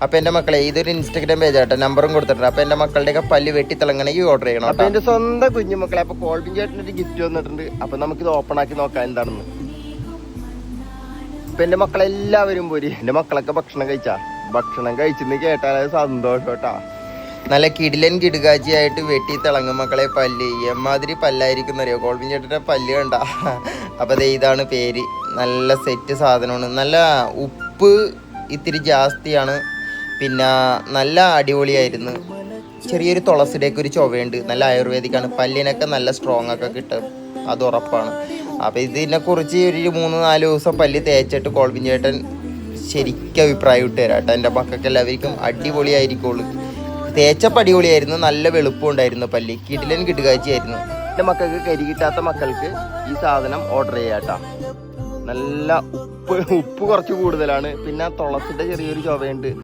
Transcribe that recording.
അപ്പോൾ എൻ്റെ മക്കളെ ഇതൊരു ഇൻസ്റ്റാഗ്രാം പേജ് ആട്ടോ, നമ്പറും കൊടുത്തിട്ടുണ്ട്. അപ്പോൾ എൻ്റെ മക്കളുടെയൊക്കെ പല്ല് വെട്ടി തിളങ്ങണമെങ്കിൽ ഓർഡർ ചെയ്യണം. അപ്പോൾ എൻ്റെ സ്വന്തം കുഞ്ഞുമക്കളെ, അപ്പോൾ കോൾബിൻ ചേട്ടനൊരു ഗിഫ്റ്റ് വന്നിട്ടുണ്ട്. അപ്പോൾ നമുക്കിത് ഓപ്പൺ ആക്കി നോക്കാം എന്താണെന്ന്. ഇപ്പം എൻ്റെ മക്കളെല്ലാവരും പോരി. എൻ്റെ മക്കളൊക്കെ ഭക്ഷണം കഴിച്ചെന്ന് കേട്ടാൽ സന്തോഷം കേട്ടാ. നല്ല കിടിലൻ കിടുകാച്ചിയായിട്ട് വെട്ടി തിളങ്ങും മക്കളെ പല്ല്. എമ്മാതിരി പല്ലായിരിക്കും അറിയോ കോൾബിൻ ചേട്ടൻ്റെ പല്ല് കണ്ട. അപ്പോൾ ഇതാണ് പേര്. നല്ല സെറ്റ് സാധനമാണ്. നല്ല ഉപ്പ് ഇത്തിരി ജാസ്തിയാണ്, പിന്നെ നല്ല അടിപൊളിയായിരുന്നു. ചെറിയൊരു തുളസിയുടെയൊക്കെ ഒരു ചുവയുണ്ട്. നല്ല ആയുർവേദിക്കാണ്. പല്ലിനൊക്കെ നല്ല സ്ട്രോങ് ഒക്കെ കിട്ടും, അത് ഉറപ്പാണ്. അപ്പോൾ ഇതിനെക്കുറിച്ച് ഒരു 3-4 ദിവസം പല്ല് തേച്ചിട്ട് കോൾബിൻ ചേട്ടൻ ശരിക്കും അഭിപ്രായം ഇട്ട് തരാം കേട്ടോ. എൻ്റെ മക്കൾക്ക് എല്ലാവർക്കും അടിപൊളിയായിരിക്കുള്ളൂ. തേച്ചപ്പോൾ അടിപൊളിയായിരുന്നു. നല്ല വെളുപ്പം ഉണ്ടായിരുന്നു പല്ല്. കിടിലൻ കിടുകാച്ചിയായിരുന്നു. എൻ്റെ മക്കൾക്ക് കരി കിട്ടാത്ത മക്കൾക്ക് ഈ സാധനം ഓർഡർ ചെയ്യാം കേട്ടോ. നല്ല ഉപ്പ് കുറച്ച് കൂടുതലാണ്, പിന്നെ തുളസിൻ്റെ ചെറിയൊരു ചുവയുണ്ട്.